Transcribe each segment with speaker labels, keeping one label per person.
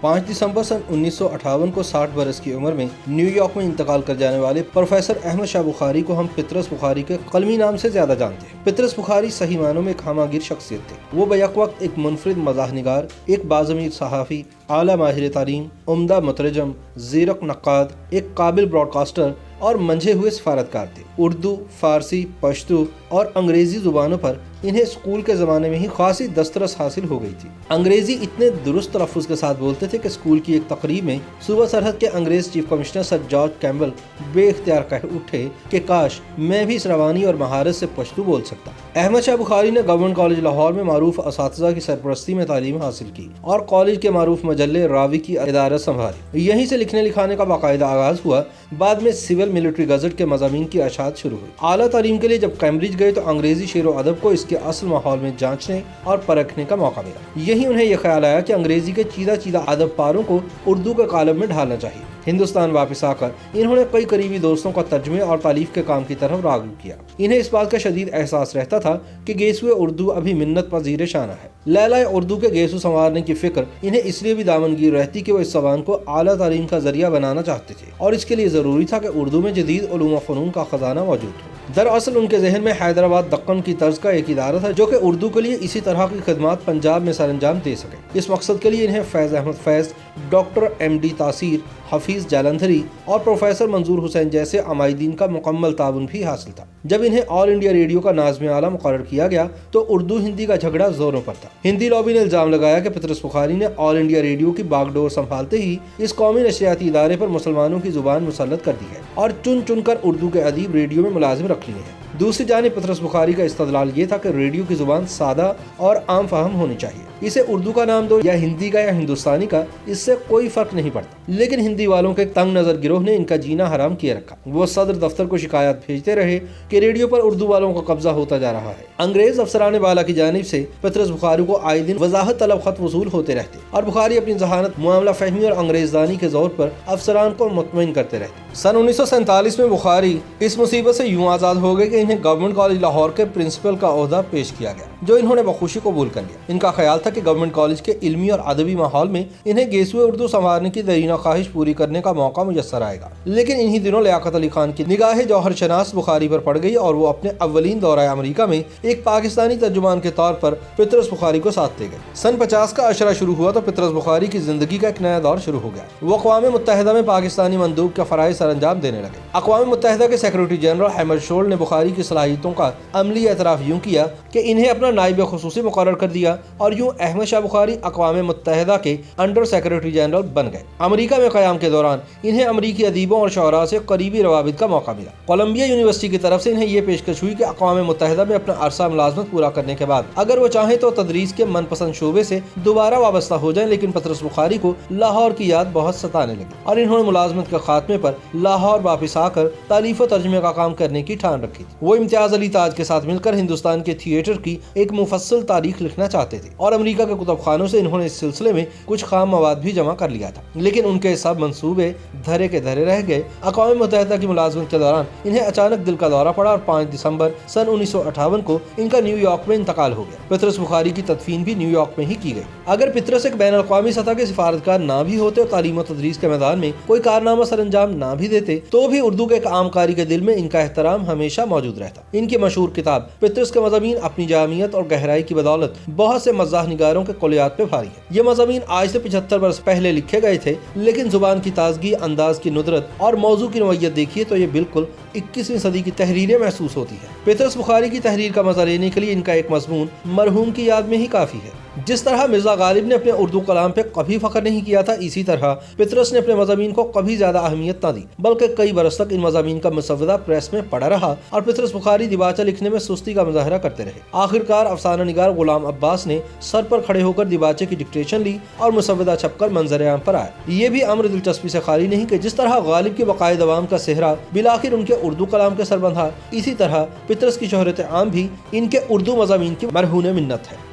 Speaker 1: 5 दिसंबर सन 1958 को 60 बरस की उम्र में न्यूयॉर्क में इंतकाल कर जाने वाले प्रोफेसर अहमद शाह बुखारी को हम पितरस बुखारी के कलमी नाम से ज्यादा जानते हैं। पितरस बुखारी सही मानों में एक हमागिर शख्सियत थे। वो बैक वक्त एक मुनफरिद मज़ाह निगार, एक बाज़मीर सहाफ़ी, आला माहिर तालीम, उम्दा मुतरजम, ज़ीरक नक्काद, एक काबिल ब्रॉडकास्टर और मंझे हुए सफारतकार थे। उर्दू, फारसी, पश्तो और अंग्रेजी जुबानों पर इन्हें स्कूल के ज़माने में ही खासी दस्तरस हासिल हो गई थी। अंग्रेजी इतने दुरुस्त तलफ़्फ़ुज़ के साथ बोलते थे कि स्कूल की एक तकरीब में सूबा सरहद के अंग्रेज chief commissioner sir George Campbell बेइख्तियार कह उठे कि काश मैं भी इस रवानी और महारत से पश्तो बोल सकता। अहमद शाह बुखारी ने गवर्नमेंट कॉलेज लाहौर में मारूफ असातिज़ा की सरपरस्ती में तालीम हासिल की और कॉलेज के मारूफ मजल्ले रावी की इदारत संभाली। यहीं से लिखने लिखाने का बाकायदा आगाज हुआ। बाद में सिविल मिलिट्री गज़ट के मज़ामीन की अशात शुरू हुई। आला तालीम के लिए जब कैम्ब्रिज गए तो अंग्रेजी शेर व अदब को इसके असल माहौल में जांचने और परखने का मौका मिला। यही उन्हें यह ख्याल आया कि अंग्रेजी के चीदा चीदा अदब पारों को उर्दू के कालब में ढालना चाहिए। हिंदुस्तान वापस आकर इन्होंने कई करीबी दोस्तों का तर्जमे और तालीफ के काम की तरफ राग़िब किया। इन्हें इस बात का शदीद एहसास रहता था कि गेसुए उर्दू अभी मिन्नत पजीर शाना है। लैला उर्दू के गेसु संवारने की फिक्र इन्हें इसलिए भी दामनगीर रहती कि वो इस ज़बान को आला तालीम का जरिया बनाना चाहते थे और इसके लिए ज़रूरी था कि उर्दू में जदीद उलूम व फ़नून का खजाना मौजूद हो। दरअसल उनके जहन में हैदराबाद दक्कन की तर्ज का एक इदारा था जो कि उर्दू के लिए इसी तरह की खिदमत पंजाब में सरअंजाम दे सके। इस मकसद के लिए इन्हें फैज़ अहमद फैज़, डॉक्टर MD तासीर, हफीज़ जालंधरी और प्रोफेसर मंजूर हुसैन जैसे अमायदीन का मुकम्मल ताउन भी हासिल था। जब इन्हें ऑल इंडिया रेडियो का नाज़िम आला मुकर्रर किया गया तो उर्दू हिंदी का झगड़ा जोरों पर था। हिंदी लॉबी ने इल्ज़ाम लगाया कि पितरस बुखारी ने ऑल इंडिया रेडियो की बागडोर संभालते ही इस कौमी नशरियाती इदारे पर मुसलमानों की जुबान मुसल्लत कर दी है और चुन चुन कर उर्दू के अदीब रेडियो में मुलाजिम रख लिए हैं। दूसरी जानिब पितरस बुखारी का इस्तदलाल ये था कि रेडियो की जुबान सादा और आम फहम होनी चाहिए। इसे उर्दू का नाम दो या हिंदी का या हिंदुस्तानी का, इससे कोई फर्क नहीं पड़ता। लेकिन हिंदी वालों के तंग नजर गिरोह ने इनका जीना हराम किए रखा। वो सदर दफ्तर को शिकायत भेजते रहे कि रेडियो पर उर्दू वालों का कब्जा होता जा रहा है। अंग्रेज अफसरान बाला की जानिब से पितरस बुखारी को आए दिन वजाहत तलब खत वसूल होते रहते और बुखारी अपनी जहानत, मामला फहमी और अंग्रेजदानी के जोर पर अफसरान को मुतमईन करते रहते। सन 1947 में बुखारी इस मुसीबत से यूं आज़ाद हो गए कि इन्हें गवर्नमेंट कॉलेज लाहौर के प्रिंसिपल का ओहदा पेश किया गया, जो इन्होंने बखुशी कबूल कर लिया। इनका ख्याल था कि गवर्नमेंट कॉलेज के इल्मी और अदबी माहौल में इन्हें गेसुए उर्दू संवारने की दरीना ख्वाहिश पूरी करने का मौका मुयस्सर आएगा। लेकिन इन्हीं दिनों लियाकत अली खान की निगाह जौहर शनास बुखारी पर पड़ गई और वो अपने अव्वलीन दौरा अमरीका में एक पाकिस्तानी तर्जुमान के तौर पर पितरस बुखारी को साथ ले गए। सन 50 का अशरा शुरू हुआ तो पितरस बुखारी की जिंदगी का एक नया दौर शुरू हो गया। वो अक़वाम मुत्तहिदा में पाकिस्तानी मंदूब के फ़राइज़ सरअंजाम देने लगे। अक़वाम मुत्तहिदा के सेक्रेटरी जनरल अहमद शोल ने बुखारी की सलाहियतों का अमली एतराफ़ यूँ किया कि इन्हें अपना नाइब खुसूसी मुकर्रर कर दिया और यूँ अहमद शाह बुखारी अक़वाम मुत्तहिदा के अंडर सेक्रेटरी जनरल बन गए। अमरीका में क़याम के दौरान इन्हें अमरीकी अदीबों और शोरा से करीबी रवाबित का मौका मिला। कोलंबिया यूनिवर्सिटी की तरफ से इन्हें यह पेशकश हुई कि अक़वाम मुत्तहिदा में अपना अरसा मुलाज़मत पूरा करने के बाद अगर वो चाहें तो तदरीस के मनपसंद शोबे से दोबारा वाबस्ता हो जाएं। लेकिन पितरस बुखारी को लाहौर की याद बहुत सताने लगी और इन्होंने मुलाजमत के खात्मे पर लाहौर वापस आकर तालीफ व तर्जुमे का काम करने की ठान रखी थी। वो इम्तियाज अली ताज के साथ मिलकर हिंदुस्तान के थिएटर की एक मुफस्सल तारीख लिखना चाहते थे और अमरीका के कुतुब खानों से इन्होंने इस सिलसिले में कुछ खाम मवाद भी जमा कर लिया था। लेकिन उनके सब मंसूबे धरे के धरे रह गए। अक़वाम मुत्तहिदा की मुलाजमत के दौरान इन्हें अचानक दिल का दौरा पड़ा और 5 दिसंबर सन 1958 को इनका न्यूयॉर्क में इंतकाल हो गया। पितरस बुखारी की तदफीन भी न्यूयॉर्क में ही की गई। अगर पितरस एक बैन अक़वामी सतह के सिफारतकार ना भी होते और तालीम व तदरीस के मैदान में कोई कारनामा सरअंजाम ना भी देते तो भी उर्दू के एक आम कारी के दिल में इनका एहतराम हमेशा मौजूद रहता। इनकी मशहूर किताब पितरस के मज़ामीन अपनी जामियत और गहराई की बदौलत बहुत से मज़ाह निगारों के कुलियात पे भारी है। ये मज़ामीन आज से 75 वर्ष पहले लिखे गए थे, लेकिन जुबान की ताजगी, अंदाज की नुदरत और मौजू की नोयत देखिए तो ये बिल्कुल 21वीं सदी की तहरीरें महसूस होती है। पितरस बुखारी की तहरीर का मजा लेने के लिए इनका एक मजमून मरहूम की याद में ही काफी है। जिस तरह मिर्जा गालिब ने अपने उर्दू कलाम पे कभी फख्र नहीं किया था, इसी तरह पितरस ने अपने मज़ामीन को कभी ज्यादा अहमियत न दी, बल्कि कई बरस तक इन मज़ामीन का मुसव्वदा प्रेस में पड़ा रहा और पितरस बुखारी दिबाचा लिखने में सुस्ती का मुजाहरा करते रहे। आखिरकार अफसाना निगार गुलाम अब्बास ने सर पर खड़े होकर दिबाचे की डिक्टेशन ली और मुसव्वदा छपकर मंजर-ए-आम पर आया। ये भी अम्र दिलचस्पी से खाली नहीं कि जिस तरह गालिब के बकाए दवाम का सेहरा बिलाखिर उनके उर्दू कलाम के सर बंधा, इसी तरह पितरस की शोहरत आम भी इनके उर्दू मज़ामीन की मरहून मिन्नत है।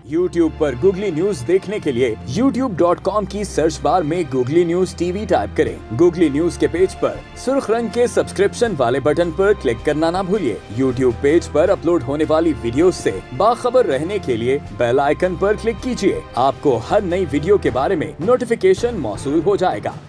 Speaker 2: YouTube पर गूगली न्यूज देखने के लिए youtube.com की सर्च बार में गूगली न्यूज टीवी टाइप करें। गूगली न्यूज के पेज पर सुर्ख रंग के सब्सक्रिप्शन वाले बटन पर क्लिक करना ना भूलिए। YouTube पेज पर अपलोड होने वाली वीडियोस से बाखबर रहने के लिए बेल आइकन पर क्लिक कीजिए। आपको हर नई वीडियो के बारे में नोटिफिकेशन मौसूल हो जाएगा।